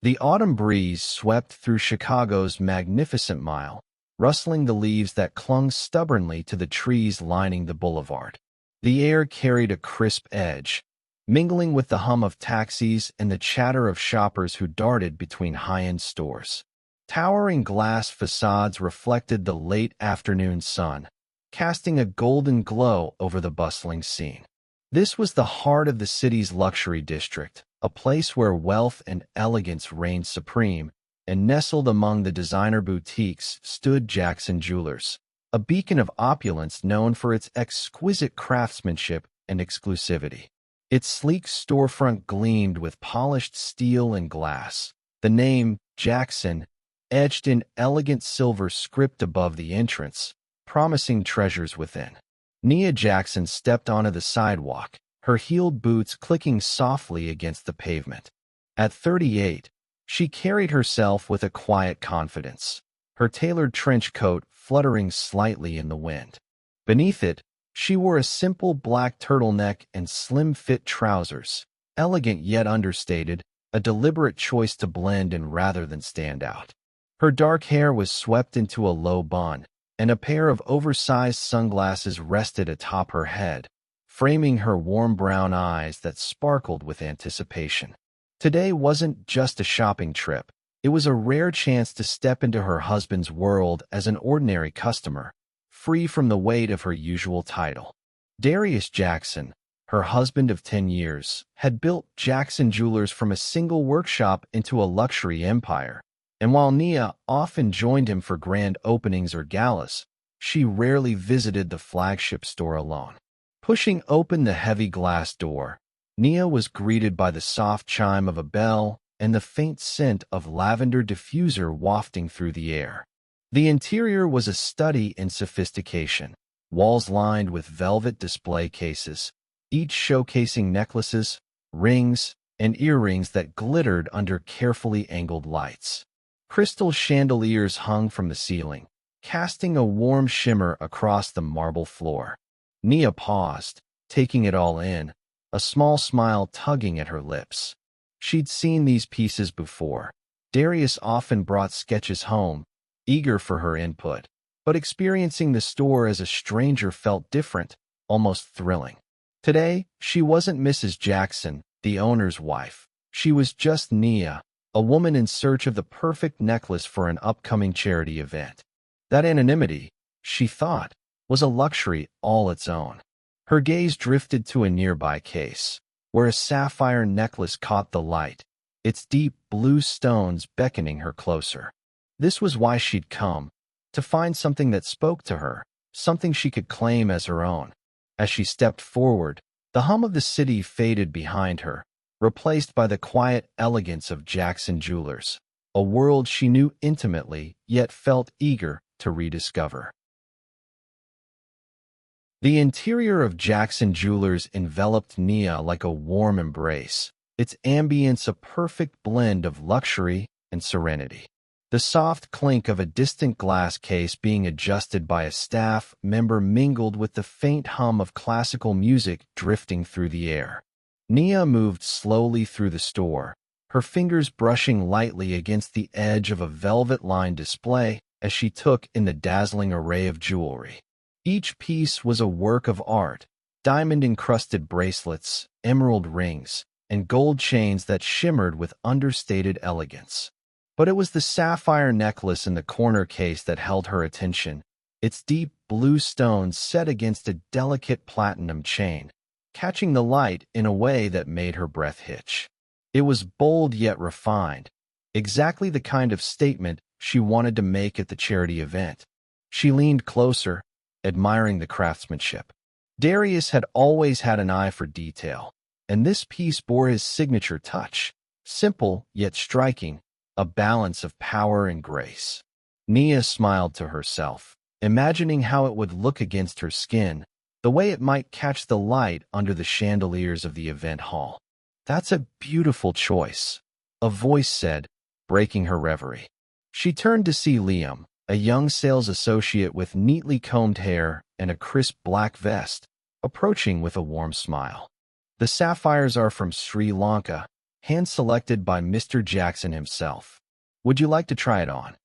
The autumn breeze swept through Chicago's Magnificent Mile, rustling the leaves that clung stubbornly to the trees lining the boulevard. The air carried a crisp edge, mingling with the hum of taxis and the chatter of shoppers who darted between high-end stores. Towering glass facades reflected the late afternoon sun, casting a golden glow over the bustling scene. This was the heart of the city's luxury district, a place where wealth and elegance reigned supreme, and nestled among the designer boutiques stood Jackson Jewelers, a beacon of opulence known for its exquisite craftsmanship and exclusivity. Its sleek storefront gleamed with polished steel and glass, the name Jackson etched in elegant silver script above the entrance, promising treasures within. Nia Jackson stepped onto the sidewalk, her heeled boots clicking softly against the pavement. At 38, she carried herself with a quiet confidence, her tailored trench coat fluttering slightly in the wind. Beneath it, she wore a simple black turtleneck and slim-fit trousers, elegant yet understated, a deliberate choice to blend in rather than stand out. Her dark hair was swept into a low bun, and a pair of oversized sunglasses rested atop her head, framing her warm brown eyes that sparkled with anticipation. Today wasn't just a shopping trip. It was a rare chance to step into her husband's world as an ordinary customer, free from the weight of her usual title. Darius Jackson, her husband of 10 years, had built Jackson Jewelers from a single workshop into a luxury empire, and while Nia often joined him for grand openings or galas, she rarely visited the flagship store alone. Pushing open the heavy glass door, Nia was greeted by the soft chime of a bell and the faint scent of lavender diffuser wafting through the air. The interior was a study in sophistication, walls lined with velvet display cases, each showcasing necklaces, rings, and earrings that glittered under carefully angled lights. Crystal chandeliers hung from the ceiling, casting a warm shimmer across the marble floor. Nia paused, taking it all in, a small smile tugging at her lips. She'd seen these pieces before. Darius often brought sketches home, eager for her input, but experiencing the store as a stranger felt different, almost thrilling. Today, she wasn't Mrs. Jackson, the owner's wife. She was just Nia, a woman in search of the perfect necklace for an upcoming charity event. That anonymity, she thought, was a luxury all its own. Her gaze drifted to a nearby case, where a sapphire necklace caught the light, its deep blue stones beckoning her closer. This was why she'd come, to find something that spoke to her, something she could claim as her own. As she stepped forward, the hum of the city faded behind her, replaced by the quiet elegance of Jackson Jewelers, a world she knew intimately yet felt eager to rediscover. The interior of Jackson Jewelers enveloped Nia like a warm embrace, its ambience a perfect blend of luxury and serenity. The soft clink of a distant glass case being adjusted by a staff member mingled with the faint hum of classical music drifting through the air. Nia moved slowly through the store, her fingers brushing lightly against the edge of a velvet-lined display as she took in the dazzling array of jewelry. Each piece was a work of art, diamond-encrusted bracelets, emerald rings, and gold chains that shimmered with understated elegance. But it was the sapphire necklace in the corner case that held her attention, its deep blue stones set against a delicate platinum chain, catching the light in a way that made her breath hitch. It was bold yet refined, exactly the kind of statement she wanted to make at the charity event. She leaned closer, admiring the craftsmanship. Darius had always had an eye for detail, and this piece bore his signature touch, simple yet striking, a balance of power and grace. Nia smiled to herself, imagining how it would look against her skin, the way it might catch the light under the chandeliers of the event hall. "That's a beautiful choice," a voice said, breaking her reverie. She turned to see Liam, a young sales associate with neatly combed hair and a crisp black vest, approaching with a warm smile. "The sapphires are from Sri Lanka," hand-selected by Mr. Jackson himself. Would you like to try it on?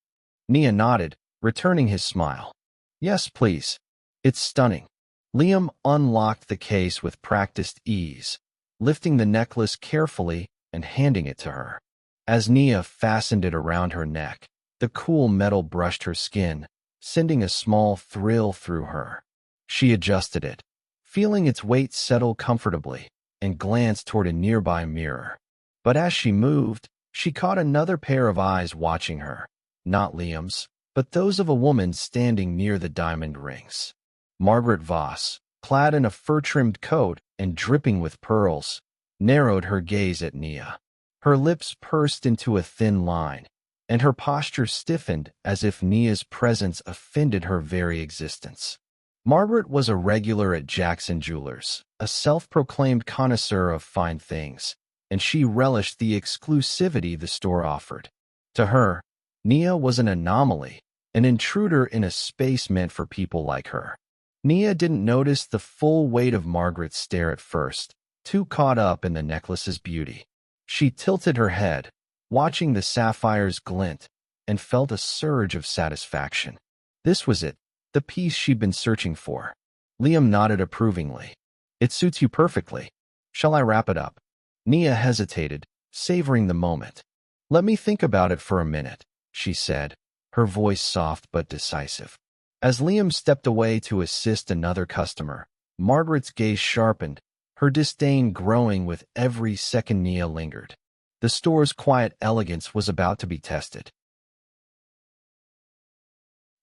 Nia nodded, returning his smile. Yes, please. It's stunning. Liam unlocked the case with practiced ease, lifting the necklace carefully and handing it to her. As Nia fastened it around her neck, the cool metal brushed her skin, sending a small thrill through her. She adjusted it, feeling its weight settle comfortably, and glanced toward a nearby mirror. But as she moved, she caught another pair of eyes watching her, not Liam's, but those of a woman standing near the diamond rings. Margaret Voss, clad in a fur-trimmed coat and dripping with pearls, narrowed her gaze at Nia. Her lips pursed into a thin line, and her posture stiffened as if Nia's presence offended her very existence. Margaret was a regular at Jackson Jewelers, a self-proclaimed connoisseur of fine things, and she relished the exclusivity the store offered. To her, Nia was an anomaly, an intruder in a space meant for people like her. Nia didn't notice the full weight of Margaret's stare at first, too caught up in the necklace's beauty. She tilted her head, watching the sapphires glint, and felt a surge of satisfaction. This was it, the piece she'd been searching for. Liam nodded approvingly. It suits you perfectly. Shall I wrap it up? Nia hesitated, savoring the moment. Let me think about it for a minute, she said, her voice soft but decisive. As Liam stepped away to assist another customer, Margaret's gaze sharpened, her disdain growing with every second Nia lingered. The store's quiet elegance was about to be tested.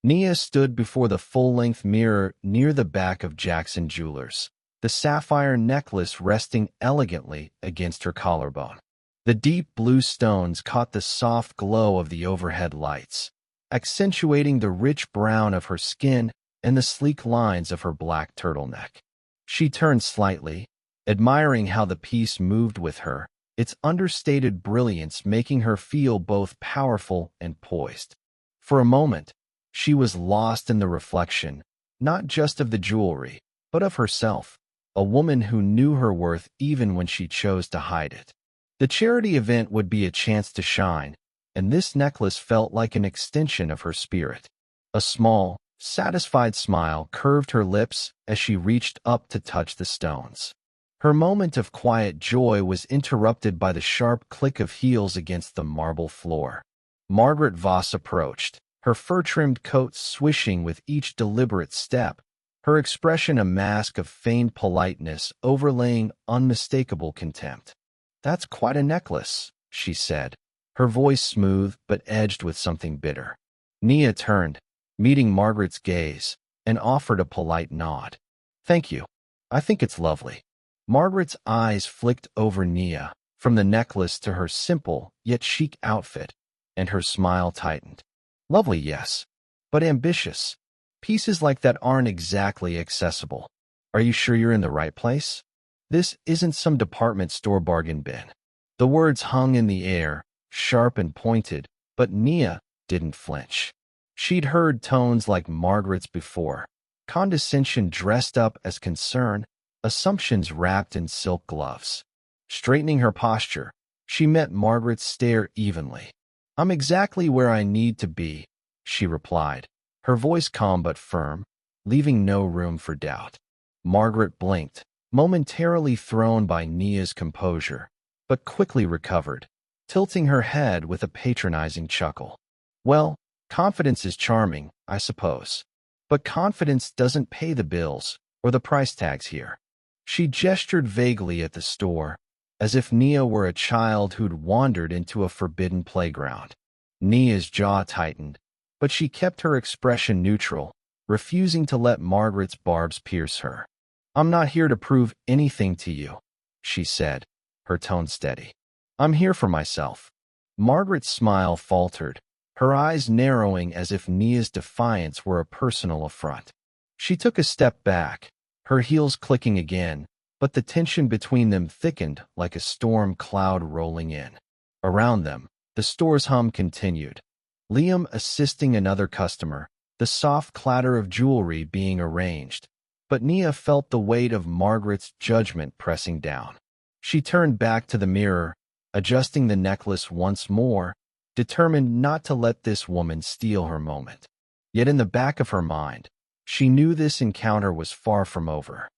Nia stood before the full-length mirror near the back of Jackson Jewelers, the sapphire necklace resting elegantly against her collarbone. The deep blue stones caught the soft glow of the overhead lights, accentuating the rich brown of her skin and the sleek lines of her black turtleneck. She turned slightly, admiring how the piece moved with her, its understated brilliance making her feel both powerful and poised. For a moment, she was lost in the reflection, not just of the jewelry, but of herself, a woman who knew her worth even when she chose to hide it. The charity event would be a chance to shine, and this necklace felt like an extension of her spirit. A small, satisfied smile curved her lips as she reached up to touch the stones. Her moment of quiet joy was interrupted by the sharp click of heels against the marble floor. Margaret Voss approached, her fur-trimmed coat swishing with each deliberate step, her expression a mask of feigned politeness overlaying unmistakable contempt. "That's quite a necklace," she said, her voice smooth but edged with something bitter. Nia turned, meeting Margaret's gaze, and offered a polite nod. "Thank you. I think it's lovely." Margaret's eyes flicked over Nia, from the necklace to her simple yet chic outfit, and her smile tightened. "Lovely, yes, but ambitious. Pieces like that aren't exactly accessible. Are you sure you're in the right place? This isn't some department store bargain bin." The words hung in the air, sharp and pointed, but Nia didn't flinch. She'd heard tones like Margaret's before, condescension dressed up as concern, assumptions wrapped in silk gloves. Straightening her posture, she met Margaret's stare evenly. "I'm exactly where I need to be," she replied, her voice calm but firm, leaving no room for doubt. Margaret blinked, momentarily thrown by Nia's composure, but quickly recovered, tilting her head with a patronizing chuckle. "Well, confidence is charming, I suppose. But confidence doesn't pay the bills or the price tags here." She gestured vaguely at the store, as if Nia were a child who'd wandered into a forbidden playground. Nia's jaw tightened, but she kept her expression neutral, refusing to let Margaret's barbs pierce her. "I'm not here to prove anything to you," she said, her tone steady. "I'm here for myself." Margaret's smile faltered, her eyes narrowing as if Nia's defiance were a personal affront. She took a step back, her heels clicking again, but the tension between them thickened like a storm cloud rolling in. Around them, the store's hum continued. Liam assisting another customer, the soft clatter of jewelry being arranged, but Nia felt the weight of Margaret's judgment pressing down. She turned back to the mirror, adjusting the necklace once more, determined not to let this woman steal her moment. Yet in the back of her mind, she knew this encounter was far from over.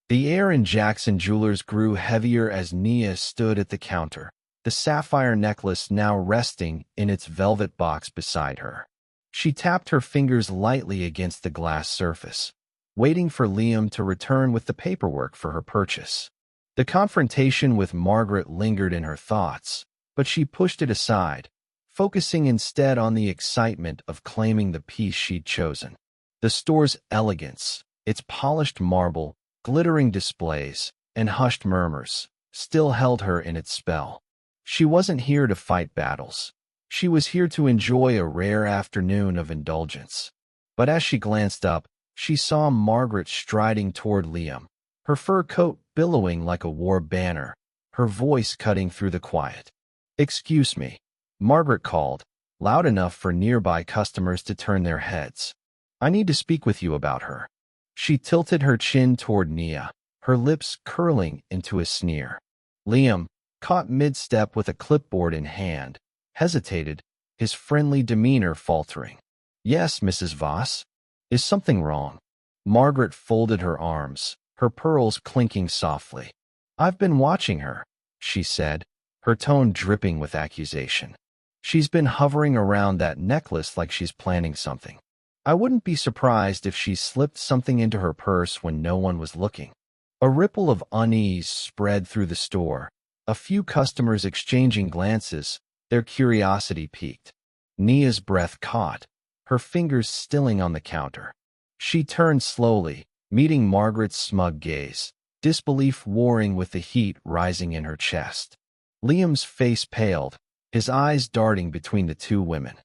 The air in Jackson Jewelers grew heavier as Nia stood at the counter, the sapphire necklace now resting in its velvet box beside her. She tapped her fingers lightly against the glass surface, waiting for Liam to return with the paperwork for her purchase. The confrontation with Margaret lingered in her thoughts, but she pushed it aside, focusing instead on the excitement of claiming the piece she'd chosen. The store's elegance, its polished marble, glittering displays, and hushed murmurs, still held her in its spell. She wasn't here to fight battles. She was here to enjoy a rare afternoon of indulgence. But as she glanced up, she saw Margaret striding toward Liam, her fur coat billowing like a war banner, her voice cutting through the quiet. "Excuse me," Margaret called, loud enough for nearby customers to turn their heads. "I need to speak with you about her." She tilted her chin toward Nia, her lips curling into a sneer. Liam, caught mid-step with a clipboard in hand, hesitated, his friendly demeanor faltering. "Yes, Mrs. Voss. Is something wrong?" Margaret folded her arms, her pearls clinking softly. "I've been watching her," she said, her tone dripping with accusation. "She's been hovering around that necklace like she's planning something. I wouldn't be surprised if she slipped something into her purse when no one was looking." A ripple of unease spread through the store, a few customers exchanging glances, their curiosity piqued. Nia's breath caught, her fingers stilling on the counter. She turned slowly, meeting Margaret's smug gaze, disbelief warring with the heat rising in her chest. Liam's face paled, his eyes darting between the two women.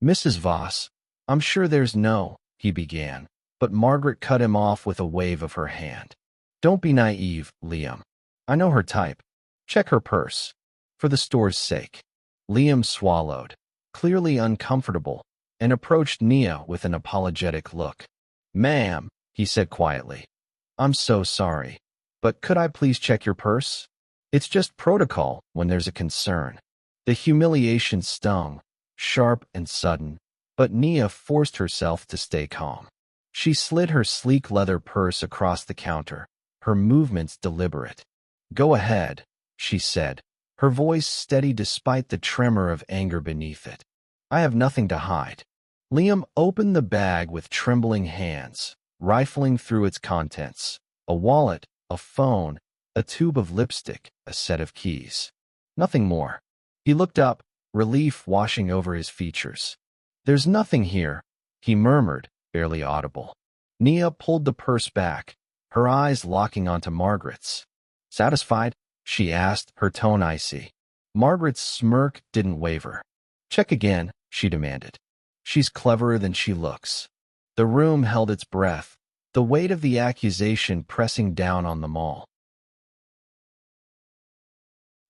"Mrs. Voss, I'm sure there's no," he began, but Margaret cut him off with a wave of her hand. "Don't be naive, Liam. I know her type. Check her purse. For the store's sake." Liam swallowed, clearly uncomfortable, and approached Nia with an apologetic look. "Ma'am," he said quietly, "I'm so sorry, but could I please check your purse? It's just protocol when there's a concern." The humiliation stung, sharp and sudden, but Nia forced herself to stay calm. She slid her sleek leather purse across the counter, her movements deliberate. "Go ahead," she said, her voice steady despite the tremor of anger beneath it. "I have nothing to hide." Liam opened the bag with trembling hands, rifling through its contents: a wallet, a phone, a tube of lipstick, a set of keys. Nothing more. He looked up, relief washing over his features. "There's nothing here," he murmured, barely audible. Nia pulled the purse back, her eyes locking onto Margaret's. "Satisfied?" she asked, her tone icy. Margaret's smirk didn't waver. "Check again," she demanded. "She's cleverer than she looks." The room held its breath, the weight of the accusation pressing down on them all.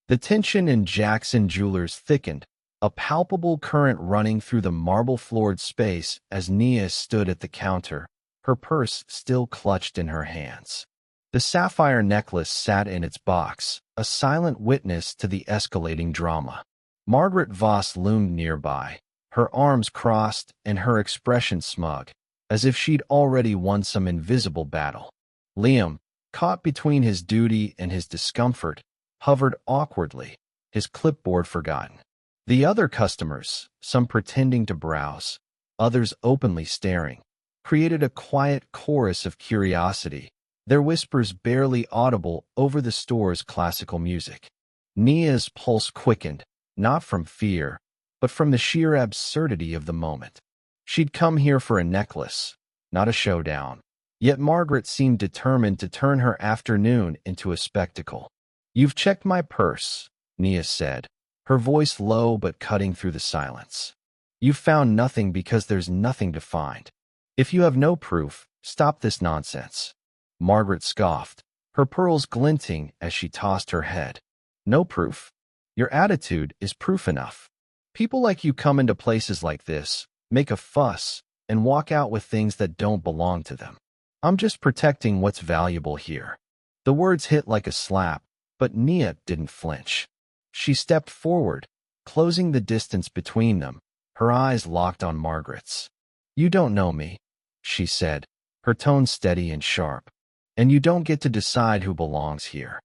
The tension in Jackson Jewelers thickened, a palpable current running through the marble-floored space as Nia stood at the counter, her purse still clutched in her hands. The sapphire necklace sat in its box, a silent witness to the escalating drama. Margaret Voss loomed nearby, her arms crossed and her expression smug, as if she'd already won some invisible battle. Liam, caught between his duty and his discomfort, hovered awkwardly, his clipboard forgotten. The other customers, some pretending to browse, others openly staring, created a quiet chorus of curiosity, their whispers barely audible over the store's classical music. Nia's pulse quickened, not from fear, but from the sheer absurdity of the moment. She'd come here for a necklace, not a showdown. Yet Margaret seemed determined to turn her afternoon into a spectacle. "You've checked my purse," Nia said, her voice low but cutting through the silence. "You've found nothing because there's nothing to find. If you have no proof, stop this nonsense." Margaret scoffed, her pearls glinting as she tossed her head. "No proof? Your attitude is proof enough. People like you come into places like this, make a fuss, and walk out with things that don't belong to them. I'm just protecting what's valuable here." The words hit like a slap, But Nia didn't flinch. She stepped forward, closing the distance between them, her eyes locked on Margaret's. "You don't know me," she said, her tone steady and sharp. "And you don't get to decide who belongs here."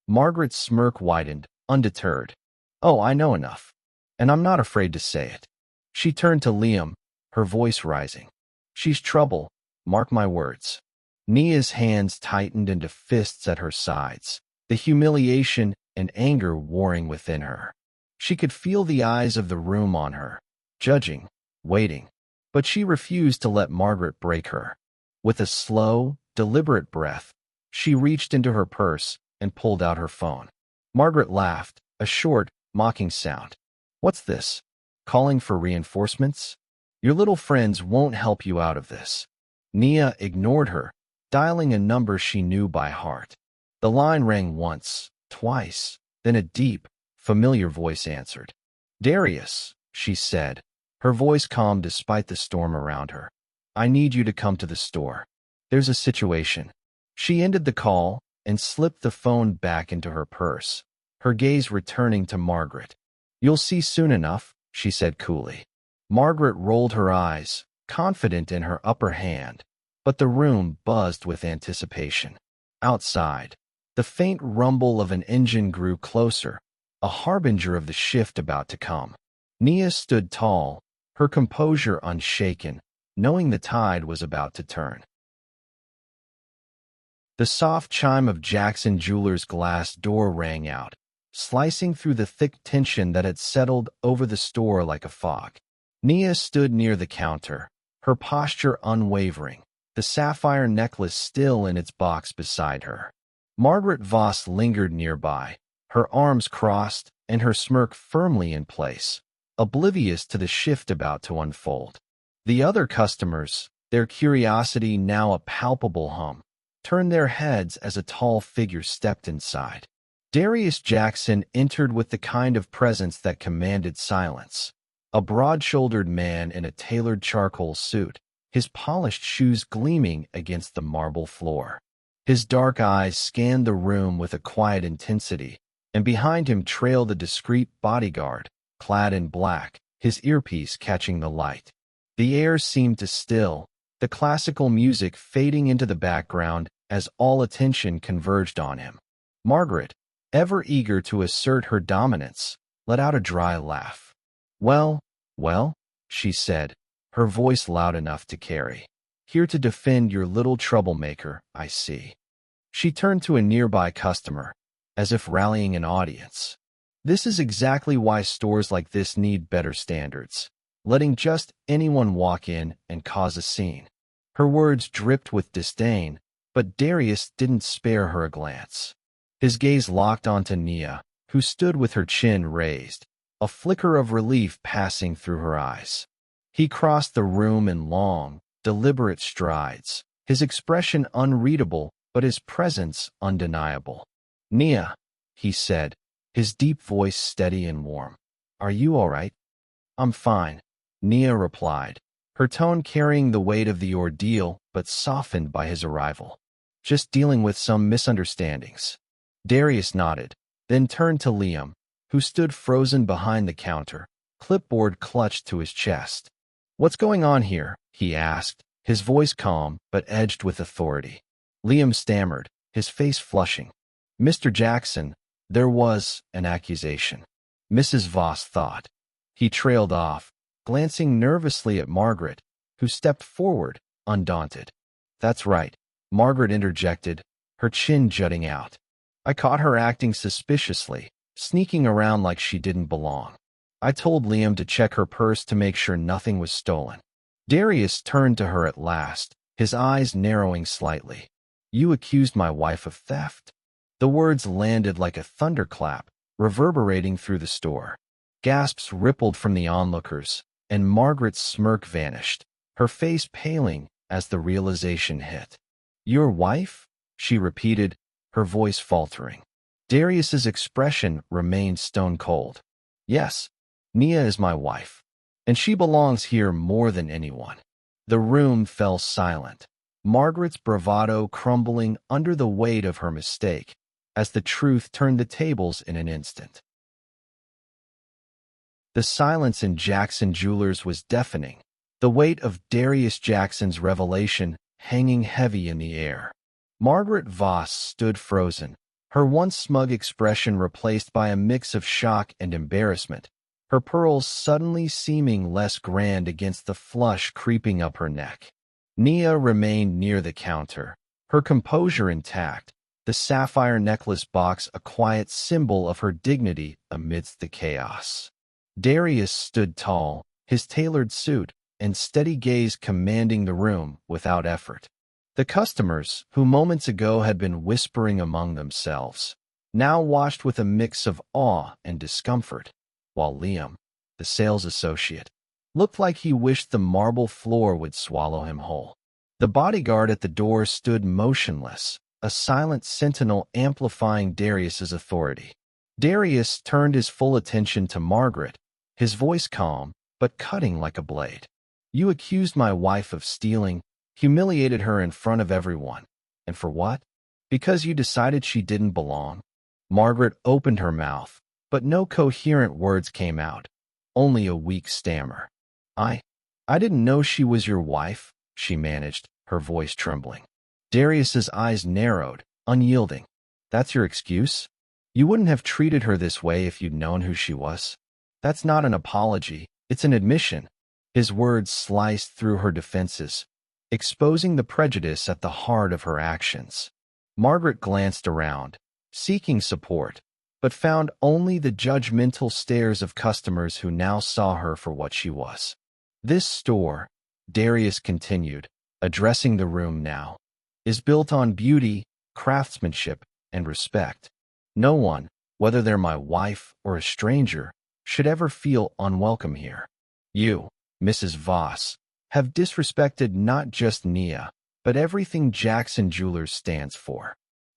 Margaret's smirk widened, undeterred. "Oh, I know enough. And I'm not afraid to say it." She turned to Liam, her voice rising. "She's trouble, mark my words." Nia's hands tightened into fists at her sides, the humiliation and anger warring within her. She could feel the eyes of the room on her, judging, waiting. But she refused to let Margaret break her. With a slow, deliberate breath, she reached into her purse and pulled out her phone. Margaret laughed, a short, mocking sound. "What's this? Calling for reinforcements? Your little friends won't help you out of this." Nia ignored her, dialing a number she knew by heart. The line rang once, twice, then a deep, familiar voice answered. "Darius," she said, her voice calm despite the storm around her. "I need you to come to the store. There's a situation." She ended the call and slipped the phone back into her purse, her gaze returning to Margaret. "You'll see soon enough," she said coolly. Margaret rolled her eyes, confident in her upper hand, but the room buzzed with anticipation. Outside, the faint rumble of an engine grew closer, a harbinger of the shift about to come. Nia stood tall, her composure unshaken, knowing the tide was about to turn. The soft chime of Jackson Jewelers' glass door rang out, slicing through the thick tension that had settled over the store like a fog. Nia stood near the counter, her posture unwavering, the sapphire necklace still in its box beside her. Margaret Voss lingered nearby, her arms crossed and her smirk firmly in place, oblivious to the shift about to unfold. The other customers, their curiosity now a palpable hum, turned their heads as a tall figure stepped inside. Darius Jackson entered with the kind of presence that commanded silence. A broad-shouldered man in a tailored charcoal suit, his polished shoes gleaming against the marble floor. His dark eyes scanned the room with a quiet intensity, and behind him trailed a discreet bodyguard, clad in black, his earpiece catching the light. The air seemed to still, the classical music fading into the background as all attention converged on him. Margaret, ever eager to assert her dominance, let out a dry laugh. Well, she said, her voice loud enough to carry. "Here to defend your little troublemaker, I see." She turned to a nearby customer, as if rallying an audience. "This is exactly why stores like this need better standards, letting just anyone walk in and cause a scene." Her words dripped with disdain, but Darius didn't spare her a glance. His gaze locked onto Nia, who stood with her chin raised, a flicker of relief passing through her eyes. He crossed the room in long, deliberate strides, his expression unreadable, but his presence undeniable. "Nia," he said, his deep voice steady and warm. "Are you all right?" "I'm fine," Nia replied, her tone carrying the weight of the ordeal but softened by his arrival. "Just dealing with some misunderstandings." Darius nodded, then turned to Liam, who stood frozen behind the counter, clipboard clutched to his chest. "What's going on here?" he asked, his voice calm but edged with authority. Liam stammered, his face flushing. "Mr. Jackson, there was an accusation," Mrs. Voss thought. He trailed off, glancing nervously at Margaret, who stepped forward, undaunted. "That's right," Margaret interjected, her chin jutting out. "I caught her acting suspiciously, sneaking around like she didn't belong. I told Liam to check her purse to make sure nothing was stolen." Darius turned to her at last, his eyes narrowing slightly. "You accused my wife of theft?" The words landed like a thunderclap, reverberating through the store. Gasps rippled from the onlookers, and Margaret's smirk vanished, her face paling as the realization hit. "Your wife?" she repeated, her voice faltering. Darius's expression remained stone cold. "Yes, Nia is my wife, and she belongs here more than anyone." The room fell silent, Margaret's bravado crumbling under the weight of her mistake, as the truth turned the tables in an instant. The silence in Jackson Jewelers was deafening, the weight of Darius Jackson's revelation hanging heavy in the air. Margaret Voss stood frozen, her once smug expression replaced by a mix of shock and embarrassment, her pearls suddenly seeming less grand against the flush creeping up her neck. Nia remained near the counter, her composure intact, the sapphire necklace box a quiet symbol of her dignity amidst the chaos. Darius stood tall, his tailored suit and steady gaze commanding the room without effort. The customers, who moments ago had been whispering among themselves, now watched with a mix of awe and discomfort, while Liam, the sales associate, looked like he wished the marble floor would swallow him whole. The bodyguard at the door stood motionless, a silent sentinel amplifying Darius's authority. Darius turned his full attention to Margaret, his voice calm, but cutting like a blade. You accused my wife of stealing, humiliated her in front of everyone. And for what? Because you decided she didn't belong? Margaret opened her mouth, but no coherent words came out, only a weak stammer. I didn't know she was your wife, she managed, her voice trembling. Darius's eyes narrowed, unyielding. That's your excuse? You wouldn't have treated her this way if you'd known who she was. That's not an apology, it's an admission. His words sliced through her defenses, exposing the prejudice at the heart of her actions. Margaret glanced around, seeking support, but found only the judgmental stares of customers who now saw her for what she was. This store, Darius continued, addressing the room now, is built on beauty, craftsmanship, and respect. No one, whether they're my wife or a stranger, should ever feel unwelcome here. You, Mrs. Voss, have disrespected not just Nia, but everything Jackson Jewelers stands for.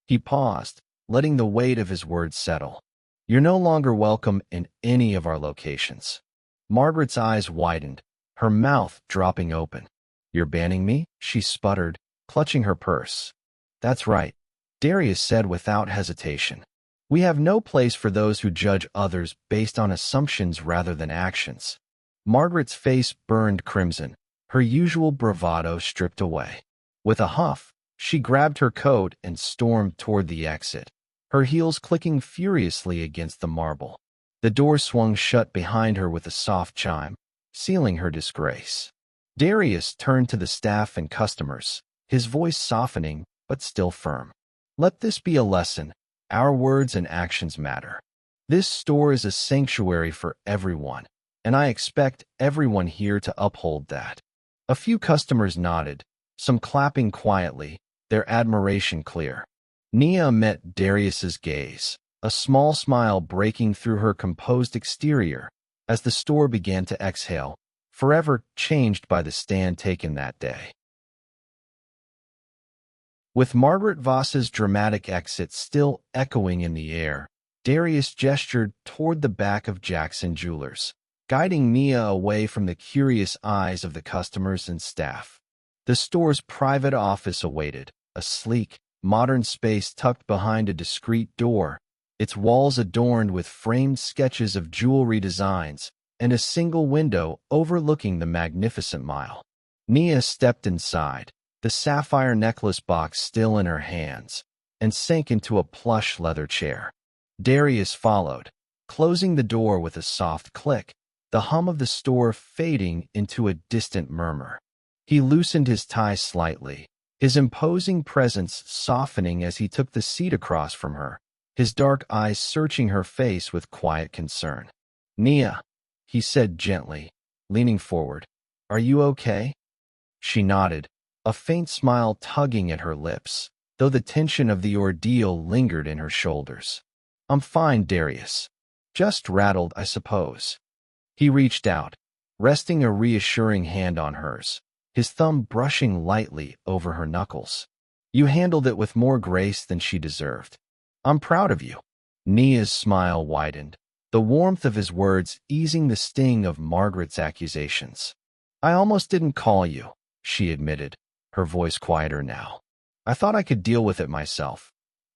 He paused, letting the weight of his words settle. You're no longer welcome in any of our locations. Margaret's eyes widened, her mouth dropping open. You're banning me? She sputtered, clutching her purse. That's right, Darius said without hesitation. We have no place for those who judge others based on assumptions rather than actions. Margaret's face burned crimson, her usual bravado stripped away. With a huff, she grabbed her coat and stormed toward the exit, her heels clicking furiously against the marble. The door swung shut behind her with a soft chime, sealing her disgrace. Darius turned to the staff and customers, his voice softening but still firm. Let this be a lesson. Our words and actions matter. This store is a sanctuary for everyone, and I expect everyone here to uphold that. A few customers nodded, some clapping quietly, their admiration clear. Nia met Darius's gaze, a small smile breaking through her composed exterior as the store began to exhale, forever changed by the stand taken that day. With Margaret Voss's dramatic exit still echoing in the air, Darius gestured toward the back of Jackson Jewelers, guiding Nia away from the curious eyes of the customers and staff. The store's private office awaited, a sleek, modern space tucked behind a discreet door, its walls adorned with framed sketches of jewelry designs, and a single window overlooking the magnificent mile. Nia stepped inside, the sapphire necklace box still in her hands, and sank into a plush leather chair. Darius followed, closing the door with a soft click, the hum of the store fading into a distant murmur. He loosened his tie slightly, his imposing presence softening as he took the seat across from her, his dark eyes searching her face with quiet concern. Nia, he said gently, leaning forward, are you okay? She nodded, a faint smile tugging at her lips, though the tension of the ordeal lingered in her shoulders. I'm fine, Darius. Just rattled, I suppose. He reached out, resting a reassuring hand on hers, his thumb brushing lightly over her knuckles. You handled it with more grace than she deserved. I'm proud of you. Nia's smile widened, the warmth of his words easing the sting of Margaret's accusations. I almost didn't call you, she admitted, her voice quieter now. I thought I could deal with it myself.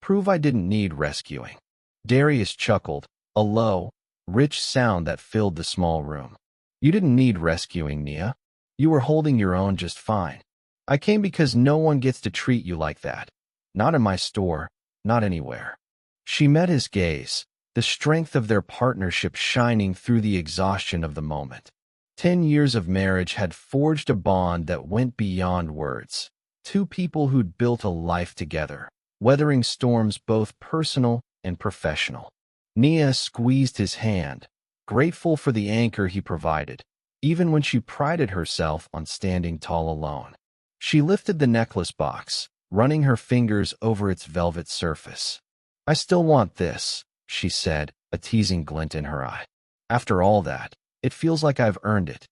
Prove I didn't need rescuing. Darius chuckled, a low, rich sound that filled the small room. You didn't need rescuing, Nia. You were holding your own just fine. I came because no one gets to treat you like that. Not in my store, not anywhere. She met his gaze, the strength of their partnership shining through the exhaustion of the moment. 10 years of marriage had forged a bond that went beyond words. Two people who'd built a life together, weathering storms both personal and professional. Nia squeezed his hand, grateful for the anchor he provided, even when she prided herself on standing tall alone. She lifted the necklace box, running her fingers over its velvet surface. I still want this, she said, a teasing glint in her eye. After all that, it feels like I've earned it.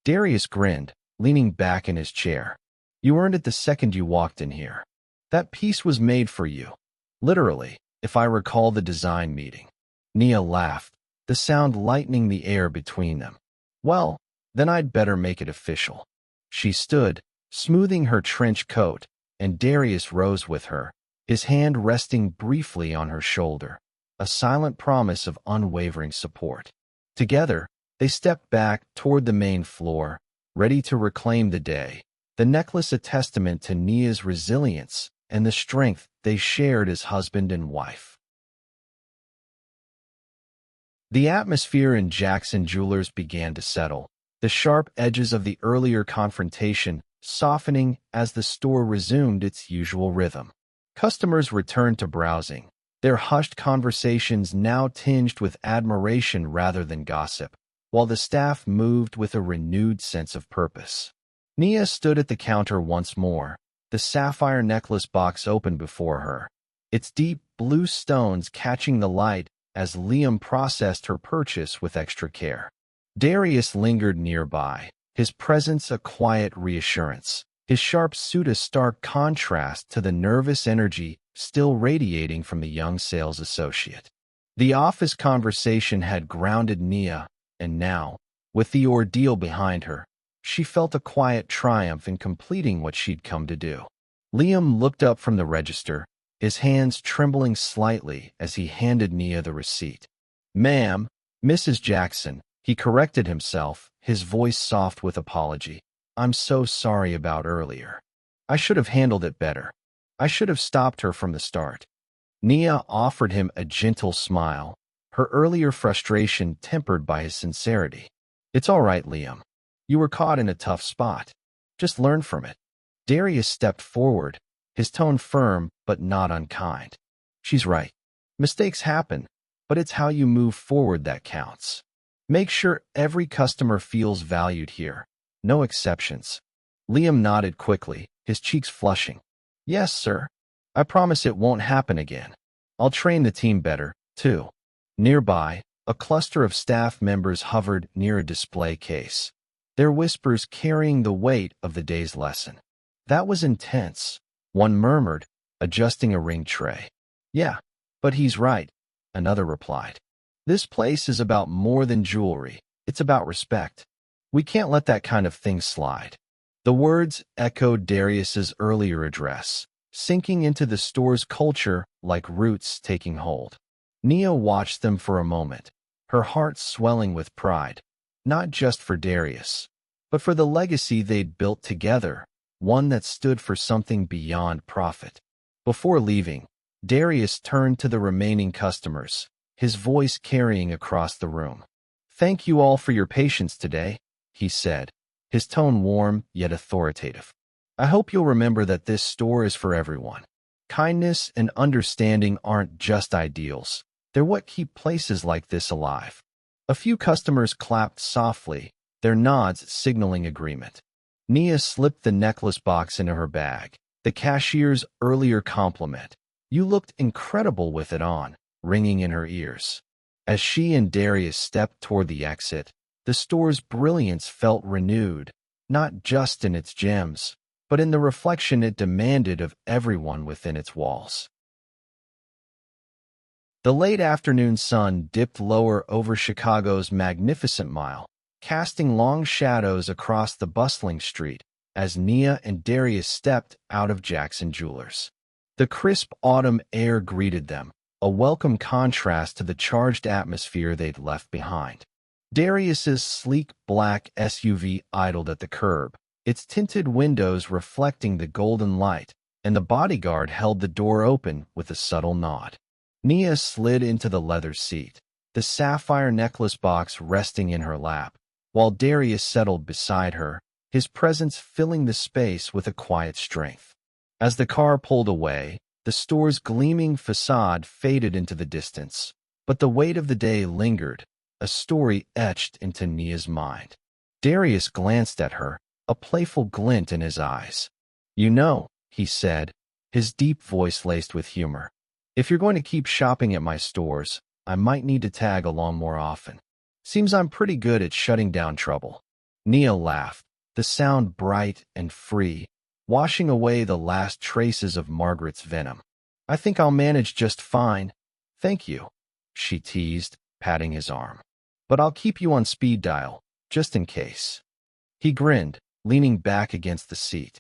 Darius grinned, leaning back in his chair. You earned it the second you walked in here. That piece was made for you. Literally, if I recall the design meeting. Nia laughed, the sound lightening the air between them. Well, then I'd better make it official. She stood, smoothing her trench coat, and Darius rose with her, his hand resting briefly on her shoulder, a silent promise of unwavering support. Together, they stepped back toward the main floor, ready to reclaim the day, the necklace a testament to Nia's resilience and the strength they shared as husband and wife. The atmosphere in Jackson Jewelers began to settle, the sharp edges of the earlier confrontation softening as the store resumed its usual rhythm. Customers returned to browsing, their hushed conversations now tinged with admiration rather than gossip, while the staff moved with a renewed sense of purpose. Nia stood at the counter once more, the sapphire necklace box open before her, its deep blue stones catching the light as Liam processed her purchase with extra care. Darius lingered nearby, his presence a quiet reassurance, his sharp suit a stark contrast to the nervous energy still radiating from the young sales associate. The office conversation had grounded Nia, and now, with the ordeal behind her, she felt a quiet triumph in completing what she'd come to do. Liam looked up from the register, his hands trembling slightly as he handed Nia the receipt. Ma'am, Mrs. Jackson, he corrected himself, his voice soft with apology. I'm so sorry about earlier. I should have handled it better. I should have stopped her from the start. Nia offered him a gentle smile, her earlier frustration tempered by his sincerity. It's all right, Liam. You were caught in a tough spot. Just learn from it. Darius stepped forward, his tone firm but not unkind. She's right. Mistakes happen, but it's how you move forward that counts. Make sure every customer feels valued here. No exceptions. Liam nodded quickly, his cheeks flushing. Yes, sir. I promise it won't happen again. I'll train the team better, too. Nearby, a cluster of staff members hovered near a display case, their whispers carrying the weight of the day's lesson. That was intense, one murmured, adjusting a ring tray. Yeah, but he's right, another replied. This place is about more than jewelry. It's about respect. We can't let that kind of thing slide. The words echoed Darius's earlier address, sinking into the store's culture like roots taking hold. Nia watched them for a moment, her heart swelling with pride, not just for Darius, but for the legacy they'd built together, one that stood for something beyond profit. Before leaving, Darius turned to the remaining customers, his voice carrying across the room. Thank you all for your patience today, he said, his tone warm yet authoritative. I hope you'll remember that this store is for everyone. Kindness and understanding aren't just ideals. They're what keep places like this alive. A few customers clapped softly, their nods signaling agreement. Nia slipped the necklace box into her bag, the cashier's earlier compliment. You looked incredible with it on, ringing in her ears. As she and Darius stepped toward the exit, the store's brilliance felt renewed, not just in its gems, but in the reflection it demanded of everyone within its walls. The late afternoon sun dipped lower over Chicago's Magnificent Mile, casting long shadows across the bustling street as Nia and Darius stepped out of Jackson Jewelers. The crisp autumn air greeted them, a welcome contrast to the charged atmosphere they'd left behind. Darius's sleek black SUV idled at the curb, its tinted windows reflecting the golden light, and the bodyguard held the door open with a subtle nod. Nia slid into the leather seat, the sapphire necklace box resting in her lap, while Darius settled beside her, his presence filling the space with a quiet strength. As the car pulled away, the store's gleaming facade faded into the distance, but the weight of the day lingered, a story etched into Nia's mind. Darius glanced at her, a playful glint in his eyes. "You know," he said, his deep voice laced with humor, "if you're going to keep shopping at my stores, I might need to tag along more often. Seems I'm pretty good at shutting down trouble." Nia laughed, the sound bright and free, washing away the last traces of Margaret's venom. "I think I'll manage just fine. Thank you," she teased, patting his arm. "But I'll keep you on speed dial, just in case." He grinned, leaning back against the seat.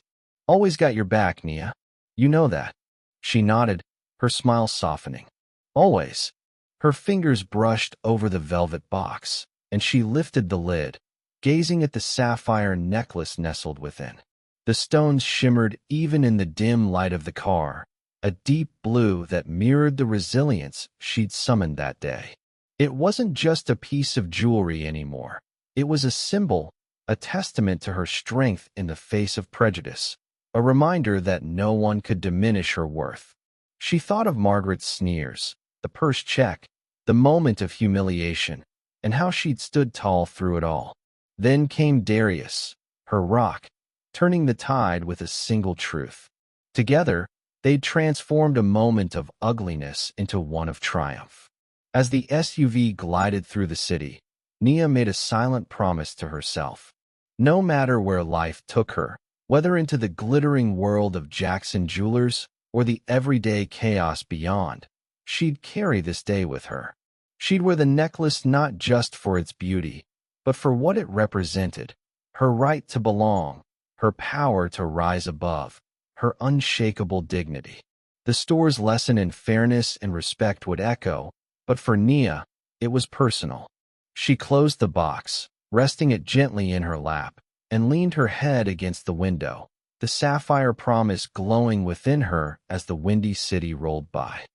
"Always got your back, Nia. You know that." She nodded, her smile softening. "Always." Her fingers brushed over the velvet box, and she lifted the lid, gazing at the sapphire necklace nestled within. The stones shimmered even in the dim light of the car, a deep blue that mirrored the resilience she'd summoned that day. It wasn't just a piece of jewelry anymore. It was a symbol, a testament to her strength in the face of prejudice, a reminder that no one could diminish her worth. She thought of Margaret's sneers, the purse check, the moment of humiliation, and how she'd stood tall through it all. Then came Darius, her rock, turning the tide with a single truth. Together, they'd transformed a moment of ugliness into one of triumph. As the SUV glided through the city, Nia made a silent promise to herself. No matter where life took her, whether into the glittering world of Jackson Jewelers or the everyday chaos beyond, she'd carry this day with her. She'd wear the necklace not just for its beauty, but for what it represented, her right to belong, her power to rise above, her unshakable dignity. The store's lesson in fairness and respect would echo, but for Nia, it was personal. She closed the box, resting it gently in her lap, and leaned her head against the window, the sapphire promise glowing within her as the windy city rolled by.